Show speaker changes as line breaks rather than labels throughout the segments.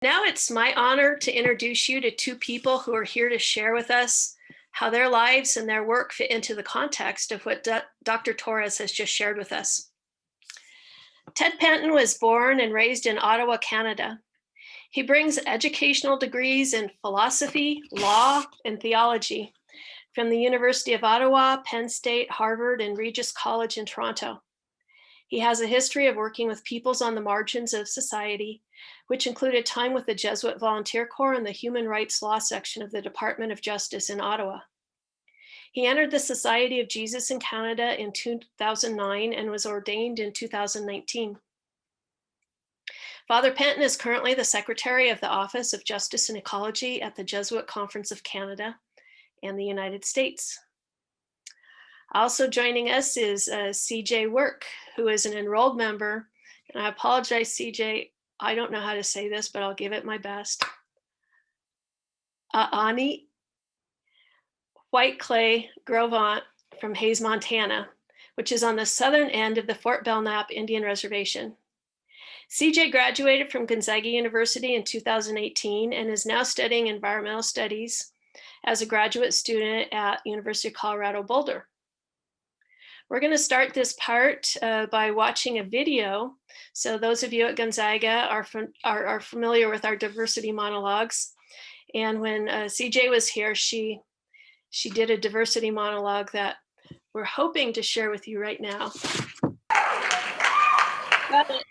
Now it's my honor to introduce you to two people who are here to share with us how their lives and their work fit into the context of what Dr. Torres has just shared with us. Ted Penton was born and raised in Ottawa, Canada. He brings educational degrees in philosophy, law, and theology from the University of Ottawa, Penn State, Harvard, and Regis College in Toronto. He has a history of working with peoples on the margins of society, which included time with the Jesuit Volunteer Corps and the Human Rights Law section of the Department of Justice in Ottawa. He entered the Society of Jesus in Canada in 2009 and was ordained in 2019. Father Penton is currently the Secretary of the Office of Justice and Ecology at the Jesuit Conference of Canada and the United States. Also joining us is CJ Work, who is an enrolled member, and I apologize, CJ, I don't know how to say this, but I'll give it my best. Ani White Clay Grovant from Hayes, Montana, which is on the southern end of the Fort Belknap Indian Reservation. CJ graduated from Gonzaga University in 2018 and is now studying environmental studies as a graduate student at University of Colorado Boulder. We're going to start this part by watching a video. So those of you at Gonzaga are familiar with our diversity monologues. And when CJ was here, she did a diversity monologue that we're hoping to share with you right now. Got it.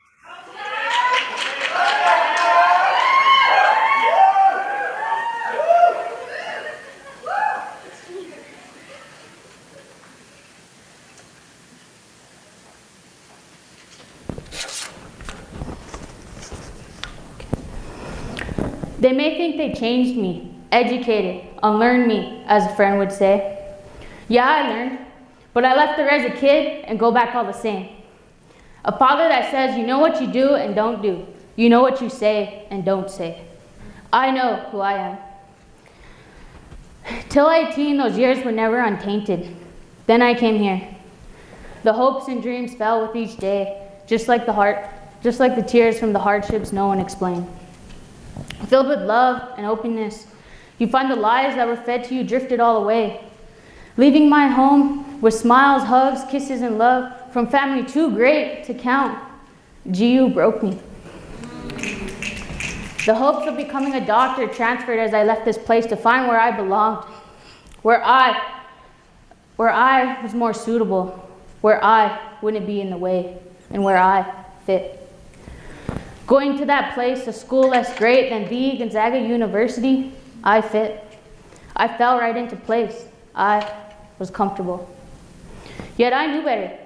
They may think they changed me, educated, unlearned me, as a friend would say. Yeah, I learned, but I left there as a kid and go back all the same. A father that says, you know what you do and don't do. You know what you say and don't say. I know who I am. Till 18, those years were never untainted. Then I came here. The hopes and dreams fell with each day, just like the tears from the hardships no one explained. Filled with love and openness, you find the lies that were fed to you drifted all away. Leaving my home with smiles, hugs, kisses, and love from family too great to count, GU broke me. The hopes of becoming a doctor transferred as I left this place to find where I belonged, where I was more suitable, where I wouldn't be in the way, and where I fit. Going to that place, a school less great than the Gonzaga University, I fit. I fell right into place. I was comfortable. Yet I knew better.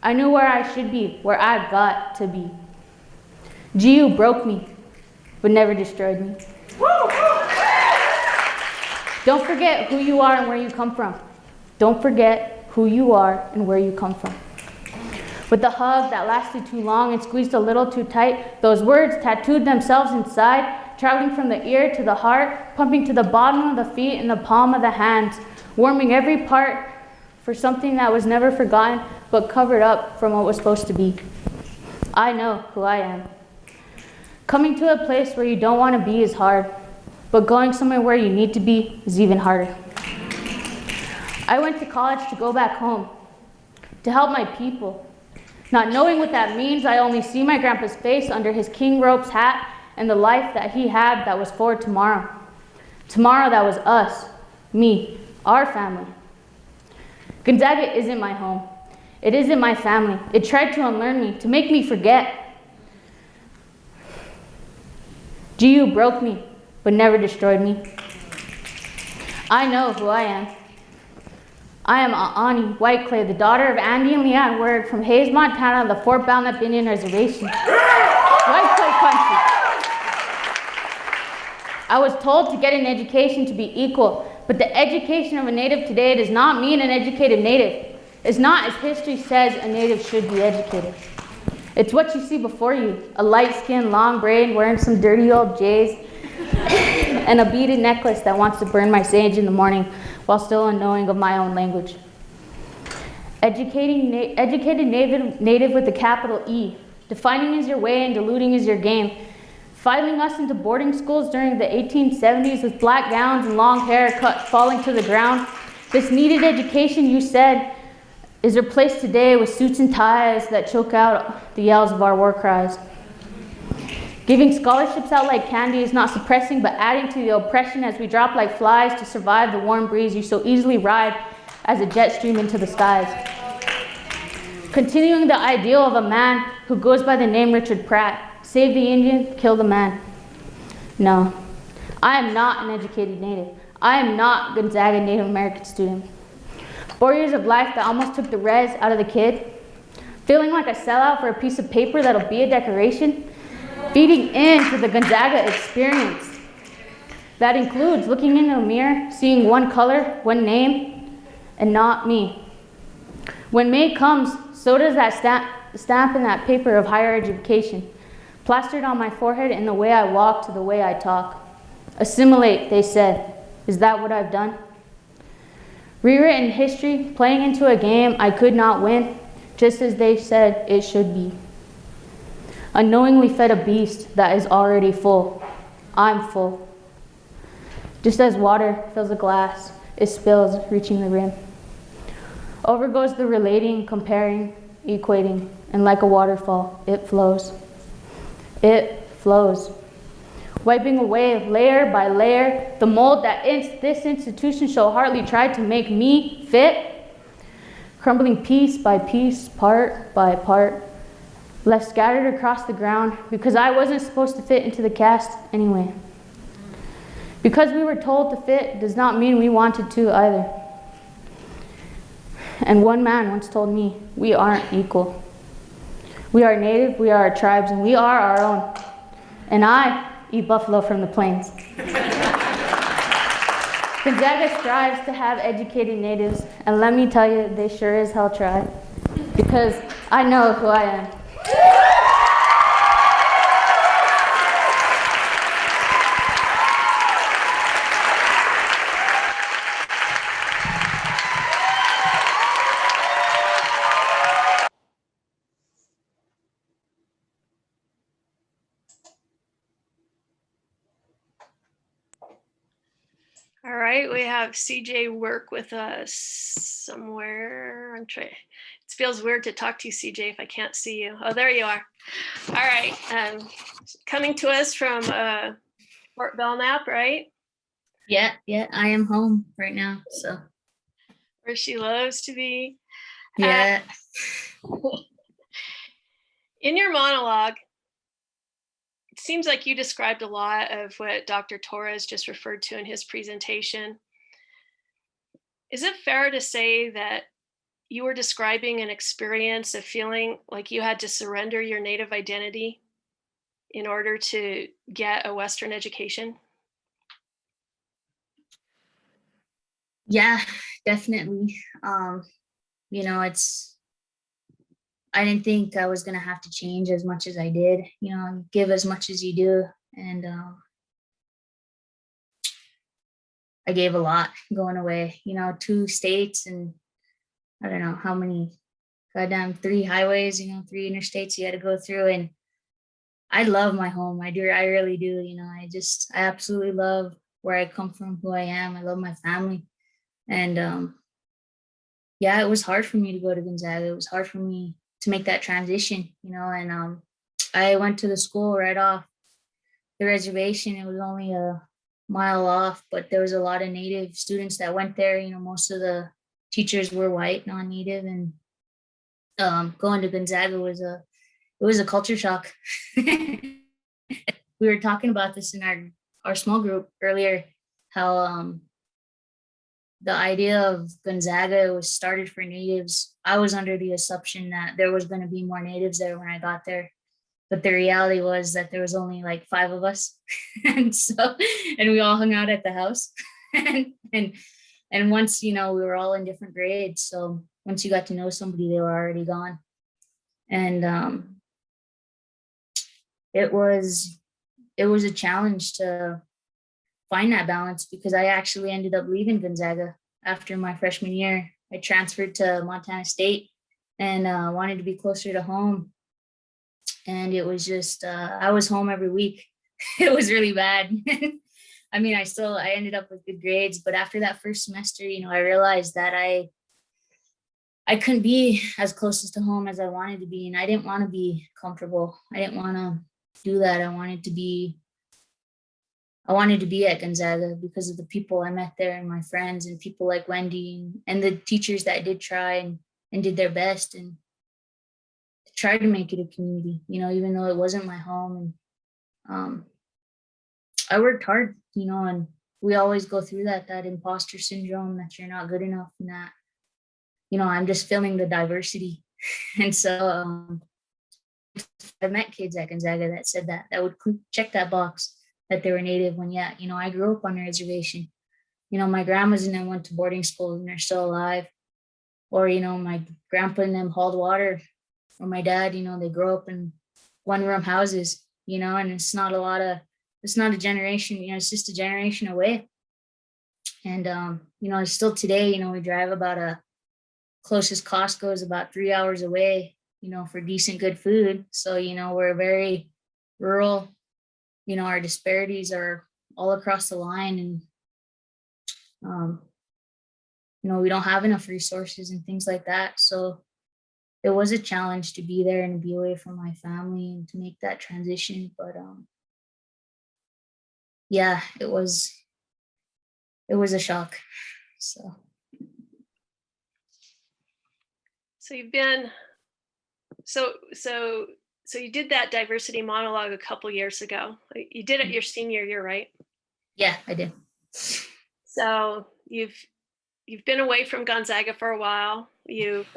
I knew where I should be, where I got to be. GU broke me, but never destroyed me. Don't forget who you are and where you come from. Don't forget who you are and where you come from. With the hug that lasted too long and squeezed a little too tight, those words tattooed themselves inside, traveling from the ear to the heart, pumping to the bottom of the feet and the palm of the hands, warming every part for something that was never forgotten, but covered up from what was supposed to be. I know who I am. Coming to a place where you don't want to be is hard, but going somewhere where you need to be is even harder. I went to college to go back home, to help my people. Not knowing what that means, I only see my grandpa's face under his king ropes hat and the life that he had that was for tomorrow. Tomorrow that was us, me, our family. Gonzaga isn't my home. It isn't my family. It tried to unlearn me, to make me forget. GU broke me, but never destroyed me. I know who I am. I am Ani White Clay, the daughter of Andy and Leanne Word from Hayes, Montana, the Fort Belknap Indian Reservation. White Clay country. I was told to get an education to be equal, but the education of a native today does not mean an educated native. It's not as history says a native should be educated. It's what you see before you, a light-skinned, long braid wearing some dirty old J's and a beaded necklace that wants to burn my sage in the morning while still unknowing of my own language. Educated native with a capital E. Defining is your way and diluting is your game. filing us into boarding schools during the 1870s with black gowns and long hair falling to the ground. This needed education, you said, is replaced today with suits and ties that choke out the yells of our war cries. Giving scholarships out like candy is not suppressing, but adding to the oppression as we drop like flies to survive the warm breeze you so easily ride as a jet stream into the skies. Continuing the ideal of a man who goes by the name Richard Pratt, save the Indian, kill the man. No, I am not an educated native. I am not Gonzaga Native American student. 4 years of life that almost took the res out of the kid. Feeling like a sellout for a piece of paper that'll be a decoration. Feeding into the Gonzaga experience. That includes looking into a mirror, seeing one color, one name, and not me. When May comes, so does that stamp in that paper of higher education, plastered on my forehead in the way I walk to the way I talk. Assimilate, they said. Is that what I've done? Rewritten history, playing into a game I could not win, just as they said it should be. Unknowingly fed a beast that is already full. I'm full. Just as water fills a glass, it spills, reaching the rim. Over goes the relating, comparing, equating, and like a waterfall, it flows. It flows. Wiping away layer by layer, the mold that this institution so hardly tried to make me fit. Crumbling piece by piece, part by part, left scattered across the ground because I wasn't supposed to fit into the cast anyway. Because we were told to fit does not mean we wanted to either. And one man once told me, we aren't equal. We are native, we are our tribes, and we are our own. And I eat buffalo from the plains. Gonzaga strives to have educated natives, and let me tell you, they sure as hell try, because I know who I am.
All right, we have CJ work with us somewhere. It feels weird to talk to you, CJ, if I can't see you. Oh, there you are. All right, coming to us from Fort Belknap, right?
Yeah, I am home right now, so.
Where she loves to be.
Yeah.
In your monologue, it seems like you described a lot of what Dr. Torres just referred to in his presentation. Is it fair to say that you were describing an experience of feeling like you had to surrender your native identity in order to get a Western education?
Yeah, definitely. I didn't think I was gonna have to change as much as I did, give as much as you do. And I gave a lot going away, 2 states and I don't know how many, goddamn 3 highways, 3 interstates you had to go through. And I love my home. I really do. I absolutely love where I come from, who I am. I love my family. And yeah, it was hard for me to go to Gonzaga. It was hard for me to make that transition, and I went to the school right off the reservation. It was only a mile off, but there was a lot of Native students that went there. Most of the teachers were white, non-Native, and going to Gonzaga was a culture shock. We were talking about this in our small group earlier, how the idea of Gonzaga was started for Natives. I was under the assumption that there was going to be more Natives there when I got there, but the reality was that there was only like 5 of us, and we all hung out at the house, and once we were all in different grades. So once you got to know somebody, they were already gone, and it was a challenge to find that balance, because I actually ended up leaving Gonzaga after my freshman year. I transferred to Montana State and wanted to be closer to home. And it was just, I was home every week. it was really bad. I mean, I ended up with good grades, but after that first semester, I realized that I couldn't be as close to home as I wanted to be. And I didn't want to be comfortable. I didn't want to do that. I wanted to be at Gonzaga because of the people I met there and my friends and people like Wendy and the teachers that did try and did their best and tried to make it a community, even though it wasn't my home. And I worked hard, and we always go through that imposter syndrome, that you're not good enough, and that, I'm just feeling the diversity. And so I met kids at Gonzaga that said that would check that box, that they were Native, when, yeah, I grew up on a reservation. My grandmas and them went to boarding school and they're still alive. Or, my grandpa and them hauled water. Or my dad, they grow up in one-room houses, and it's not a generation, it's just a generation away. And, still today, we drive about closest Costco is about 3 hours away, for decent, good food. So, we're very rural, our disparities are all across the line. And, we don't have enough resources and things like that. So it was a challenge to be there and be away from my family and to make that transition. But yeah, it was a shock. So
you've been, so you did that diversity monologue a couple years ago. You did it your senior year, right?
Yeah, I did.
So you've been away from Gonzaga for a while. You've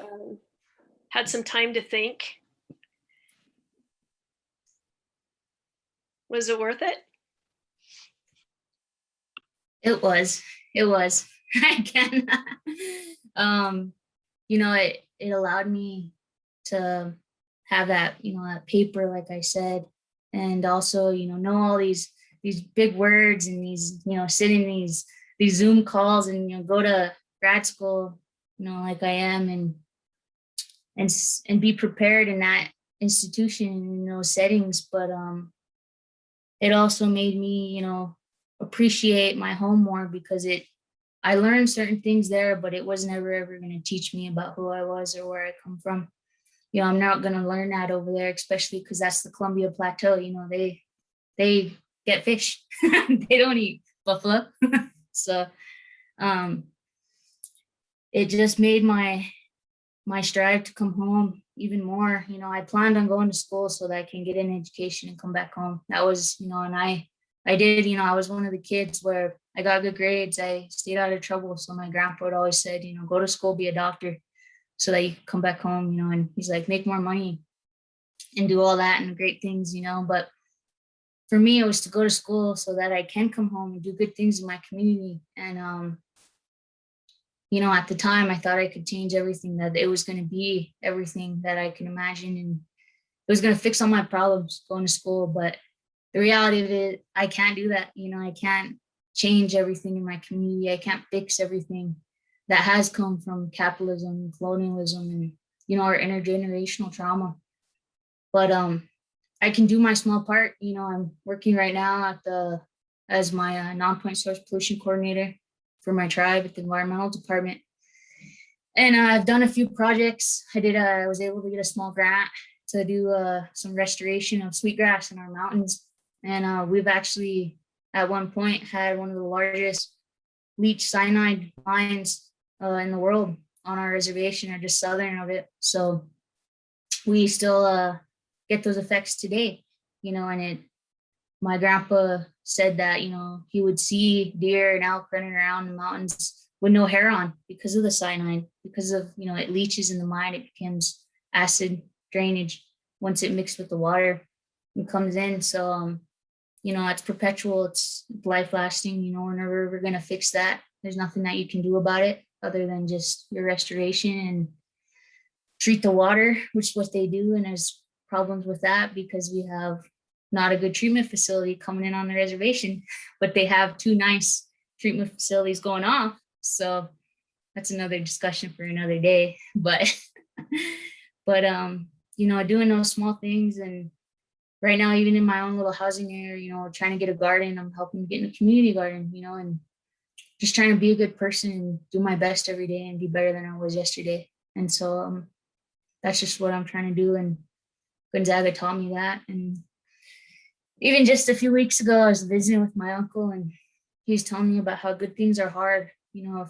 had some time to think. Was it worth it?
It was. I can. It allowed me to have that, that paper, like I said, and also, know all these big words and these, sit in these Zoom calls and, go to grad school, like I am, and be prepared in that institution, in those settings. But it also made me, appreciate my home more, because I learned certain things there, but it was never ever going to teach me about who I was or where I come from. I'm not going to learn that over there, especially because that's the Columbia Plateau. They get fish. They don't eat buffalo. So it just made my strive to come home even more. I planned on going to school so that I can get an education and come back home. That was, and I did, I was one of the kids where I got good grades. I stayed out of trouble. So my grandpa would always said, go to school, be a doctor so that you can come back home, and he's like, make more money and do all that and great things, but for me, it was to go to school so that I can come home and do good things in my community. And, at the time I thought I could change everything, that it was going to be everything that I can imagine. And it was going to fix all my problems going to school. But the reality of it, I can't do that. I can't change everything in my community. I can't fix everything that has come from capitalism and colonialism and, our intergenerational trauma. But I can do my small part. I'm working right now as my non-point source pollution coordinator for my tribe at the environmental department. And I've done a few projects. I was able to get a small grant to do some restoration of sweetgrass in our mountains. And we've actually at one point had one of the largest leach cyanide mines in the world on our reservation, or just southern of it. So we still get those effects today, and my grandpa said that, he would see deer and elk running around the mountains with no hair on because of the cyanide, because of, it leaches in the mine. It becomes acid drainage once it mixed with the water and comes in. So, it's perpetual, it's life lasting, we're never ever going to fix that. There's nothing that you can do about it other than just your restoration and treat the water, which is what they do. And there's problems with that because we have not a good treatment facility coming in on the reservation, but they have 2 nice treatment facilities going off. So that's another discussion for another day. But doing those small things and right now, even in my own little housing area, trying to get a garden, I'm helping get in a community garden, and just trying to be a good person and do my best every day and be better than I was yesterday. And so that's just what I'm trying to do. And Gonzaga taught me that. And even just a few weeks ago, I was visiting with my uncle, and he was telling me about how good things are hard. If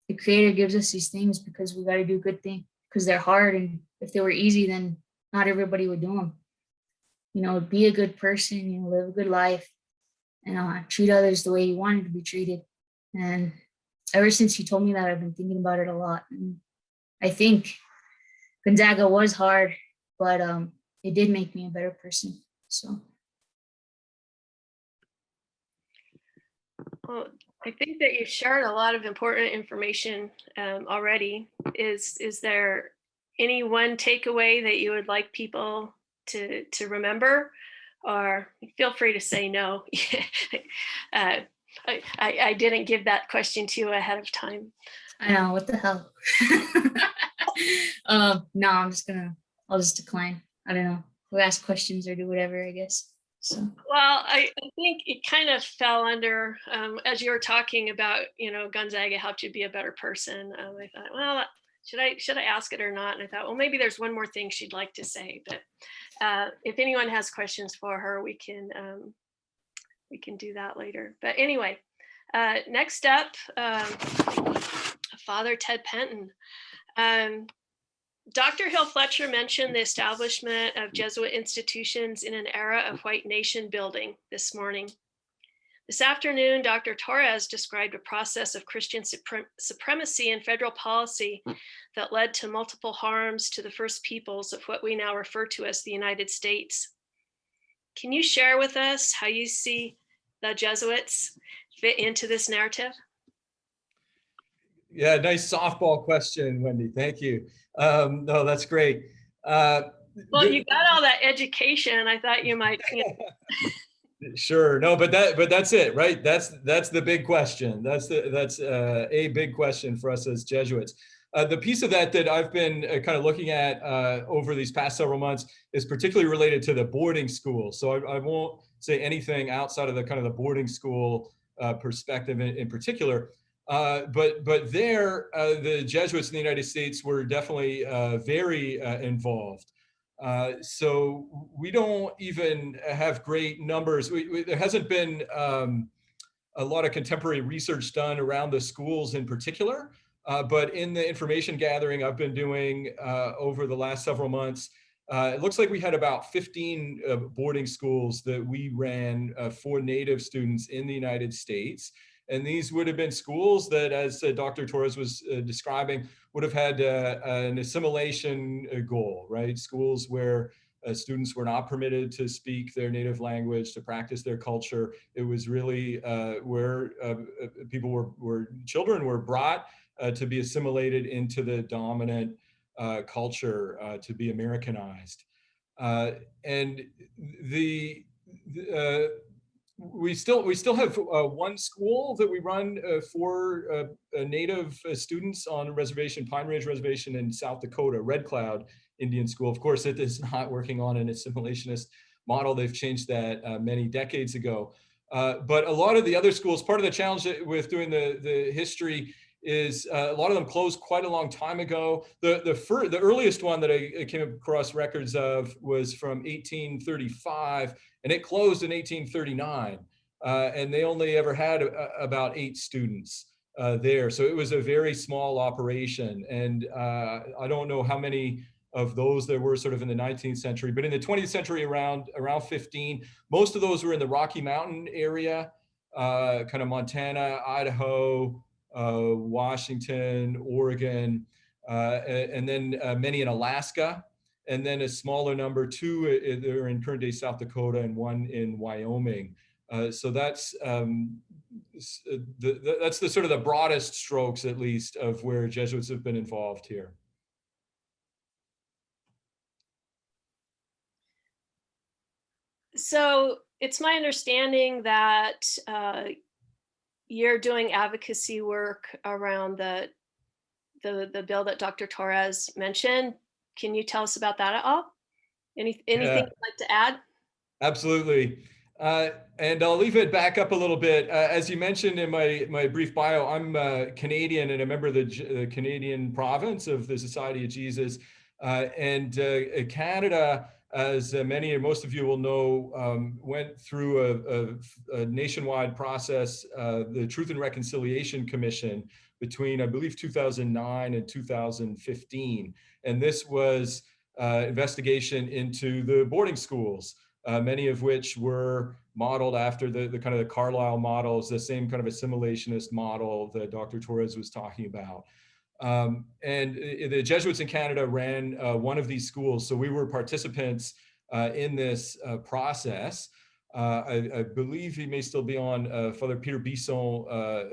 the creator gives us these things because we got to do good things because they're hard. And if they were easy, then not everybody would do them. Be a good person, live a good life, and treat others the way you wanted to be treated. And ever since he told me that, I've been thinking about it a lot. And I think Gonzaga was hard, but it did make me a better person. So.
Well, I think that you've shared a lot of important information already. Is there any one takeaway that you would like people to remember? Or feel free to say no. I didn't give that question to you ahead of time.
I know, what the hell? No, I'll just decline. I don't know. We'll ask questions or do whatever, I guess. So.
Well, I think it kind of fell under, as you were talking about, Gonzaga helped you be a better person. I thought, well, should I ask it or not? And I thought, well, maybe there's one more thing she'd like to say. But if anyone has questions for her, we can do that later. But anyway, next up, Father Ted Penton. Dr. Hill Fletcher mentioned the establishment of Jesuit institutions in an era of white nation building this morning. This afternoon, Dr. Torres described a process of Christian supremacy and federal policy that led to multiple harms to the first peoples of what we now refer to as the United States. Can you share with us how you see the Jesuits fit into this narrative?
Yeah, nice softball question, Wendy. Thank you. No, that's great.
Well, you got all that education. I thought you might.
Sure. No, but that's it, right? That's the big question. That's a big question for us as Jesuits. The piece of that I've been kind of looking at over these past several months is particularly related to the boarding school. So I won't say anything outside of the kind of the boarding school perspective in particular. But there, the Jesuits in the United States were definitely very involved. So we don't even have great numbers. There hasn't been a lot of contemporary research done around the schools in particular. But in the information gathering I've been doing over the last several months, it looks like we had about 15 boarding schools that we ran for Native students in the United States. And these would have been schools that, as Dr. Torres was describing, would have had an assimilation goal, right? Schools where students were not permitted to speak their native language, to practice their culture. It was really where children were brought to be assimilated into the dominant culture, to be Americanized. And we still have one school that we run for Native students on a reservation, Pine Ridge Reservation in South Dakota, Red Cloud Indian School. Of course, it is not working on an assimilationist model. They've changed that many decades ago. But a lot of the other schools, part of the challenge with doing the history is a lot of them closed quite a long time ago. The earliest one that I came across records of was from 1835, and it closed in 1839. And they only ever had about 8 students there. So it was a very small operation. And I don't know how many of those there were sort of in the 19th century, but in the 20th century, around 15, most of those were in the Rocky Mountain area, kind of Montana, Idaho, Washington, Oregon, and then many in Alaska, and then a smaller number, 2 they're in current day South Dakota and 1 in Wyoming. So that's the sort of the broadest strokes, at least, of where Jesuits have been involved here.
So it's my understanding that you're doing advocacy work around the bill that Dr. Torres mentioned. Can you tell us about that at all? Anything you'd like to add?
Absolutely. And I'll leave it back up a little bit. As you mentioned in my brief bio, I'm Canadian and a member of the Canadian province of the Society of Jesus. And Canada, as many or most of you will know, went through a nationwide process, the Truth and Reconciliation Commission between, I believe, 2009 and 2015. And this was investigation into the boarding schools. Many of which were modeled after the kind of the Carlisle models, the same kind of assimilationist model that Dr. Torres was talking about. And the Jesuits in Canada ran one of these schools. So we were participants in this process. I believe he may still be on. Father Peter Bisson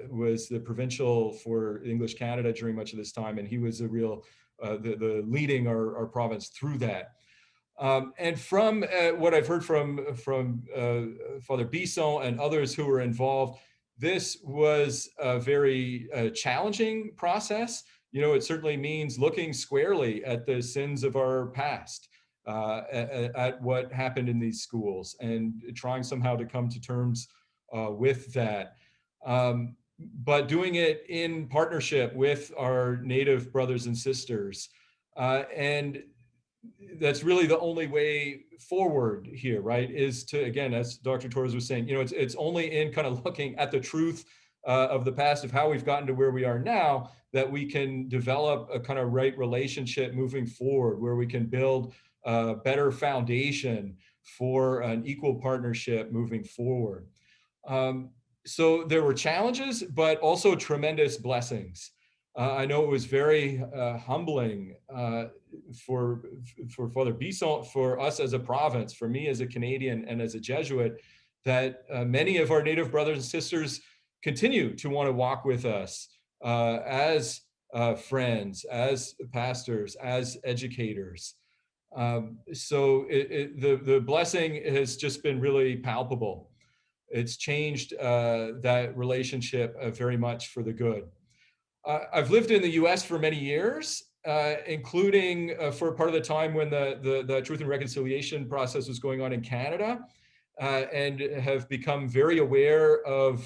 was the provincial for English Canada during much of this time, and he was a real, the leading our province through that. And from what I've heard from Father Bisson and others who were involved, this was a very challenging process. You know, it certainly means looking squarely at the sins of our past, at what happened in these schools, and trying somehow to come to terms with that. But doing it in partnership with our Native brothers and sisters. And that's really the only way forward here, right? Is to, again, as Dr. Torres was saying, you know, it's only in kind of looking at the truth of the past, of how we've gotten to where we are now, that we can develop a kind of right relationship moving forward, where we can build a better foundation for an equal partnership moving forward. So there were challenges, but also tremendous blessings. I know it was very humbling for Father Bisson, for us as a province, for me as a Canadian and as a Jesuit, that many of our Native brothers and sisters continue to want to walk with us as friends, as pastors, as educators. So the blessing has just been really palpable. It's changed that relationship very much for the good. I've lived in the US for many years, including for part of the time when the Truth and Reconciliation process was going on in Canada, and have become very aware of,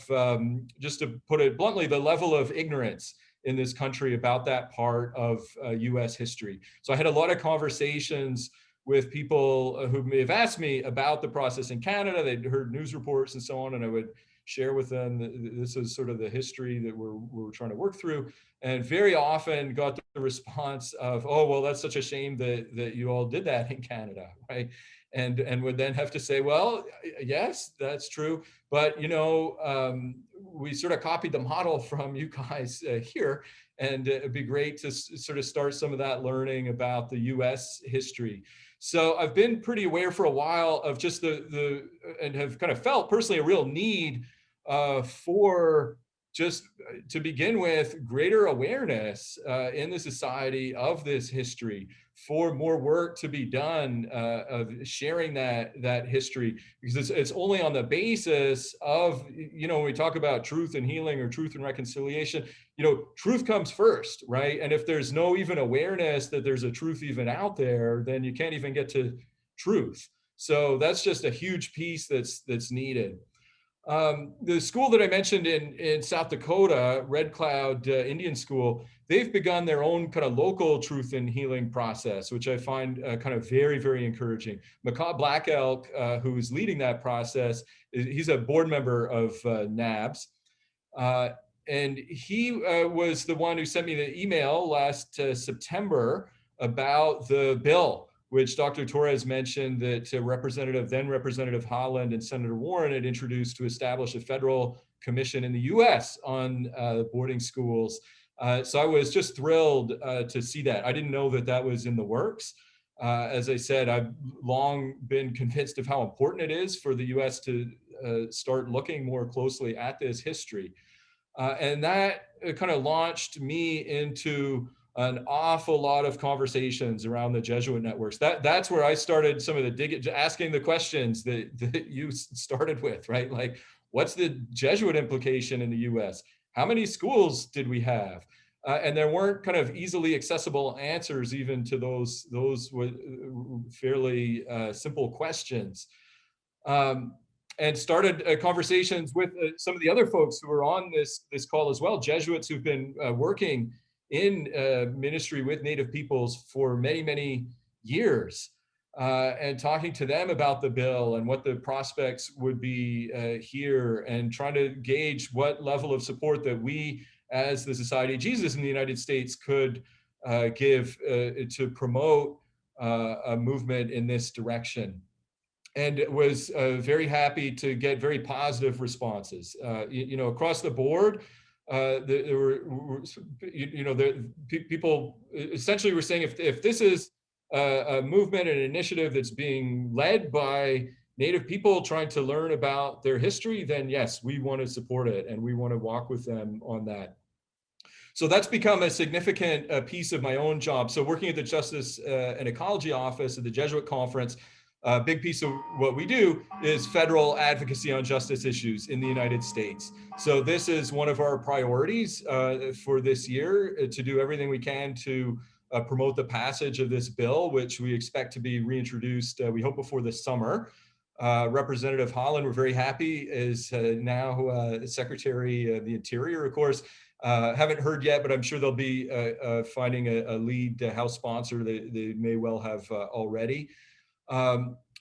just to put it bluntly, the level of ignorance in this country about that part of US history. So I had a lot of conversations with people who may have asked me about the process in Canada. They'd heard news reports and so on, and I would share with them that this is sort of the history that we're trying to work through, and very often got the response of, oh, well, that's such a shame that you all did that in Canada, right? And would then have to say, well, yes, that's true, but you know, we sort of copied the model from you guys here, and it'd be great to sort of start some of that learning about the US history. So I've been pretty aware for a while of just and have kind of felt personally a real need for just to begin with greater awareness in the society of this history, for more work to be done of sharing that history, because it's only on the basis of, you know, when we talk about truth and healing or truth and reconciliation, you know, truth comes first, right? And if there's no even awareness that there's a truth even out there, then you can't even get to truth. So that's just a huge piece that's needed. The school that I mentioned in South Dakota, Red Cloud Indian School, they've begun their own kind of local truth and healing process, which I find kind of very, very encouraging. Macaw Black Elk, who's leading that process, he's a board member of NABS. And he was the one who sent me the email last September about the bill, which Dr. Torres mentioned that then Representative Haaland and Senator Warren had introduced to establish a federal commission in the US on boarding schools. So I was just thrilled to see that. I didn't know that was in the works. As I said, I've long been convinced of how important it is for the US to start looking more closely at this history. And that kind of launched me into an awful lot of conversations around the Jesuit networks. That's where I started some of the asking the questions that you started with, right? Like, what's the Jesuit implication in the US? How many schools did we have? And there weren't kind of easily accessible answers even to those fairly simple questions. and started conversations with some of the other folks who are on this call as well, Jesuits who've been working in ministry with Native peoples for many, many years, and talking to them about the bill and what the prospects would be here, and trying to gauge what level of support that we as the Society of Jesus in the United States could give to promote a movement in this direction. And was very happy to get very positive responses. Across the board, there were, people essentially were saying, if this is a movement and an initiative that's being led by Native people trying to learn about their history, then yes, we want to support it and we want to walk with them on that. So that's become a significant piece of my own job. So working at the Justice and Ecology Office at the Jesuit Conference, a big piece of what we do is federal advocacy on justice issues in the United States. So this is one of our priorities for this year, to do everything we can to promote the passage of this bill, which we expect to be reintroduced, we hope, before the summer. Representative Holland, we're very happy, is now Secretary of the Interior, of course. Haven't heard yet, but I'm sure they'll be finding a lead House sponsor. They may well have already.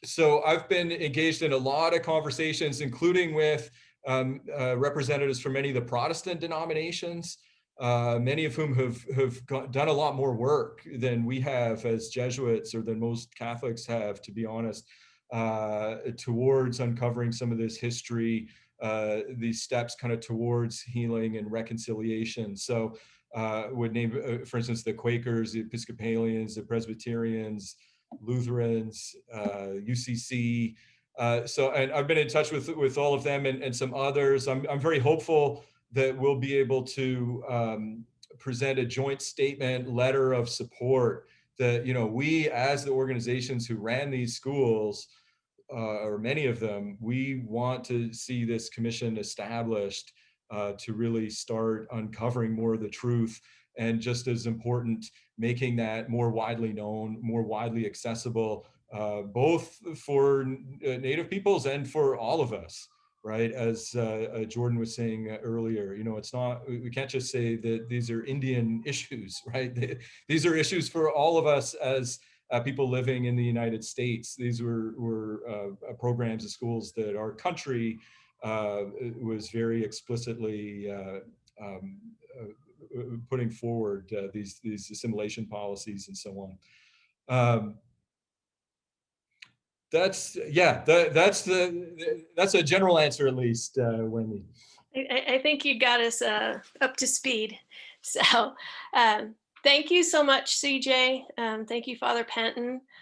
So I've been engaged in a lot of conversations, including with representatives from many of the Protestant denominations, many of whom have done a lot more work than we have as Jesuits, or than most Catholics have, to be honest, towards uncovering some of this history, these steps kind of towards healing and reconciliation. So would name, for instance, the Quakers, the Episcopalians, the Presbyterians, Lutherans, UCC. And I've been in touch with all of them and some others. I'm very hopeful that we'll be able to present a joint statement, letter of support that, we as the organizations who ran these schools, or many of them, we want to see this commission established to really start uncovering more of the truth, and just as important, making that more widely known, more widely accessible, both for Native peoples and for all of us, right? As Jordan was saying earlier, it's not, we can't just say that these are Indian issues, right? These are issues for all of us as people living in the United States. These were programs and schools that our country was very explicitly putting forward, these assimilation policies and so on. That's a general answer, at least, Wendy.
I think you got us up to speed. So thank you so much, CJ. Thank you, Father Penton.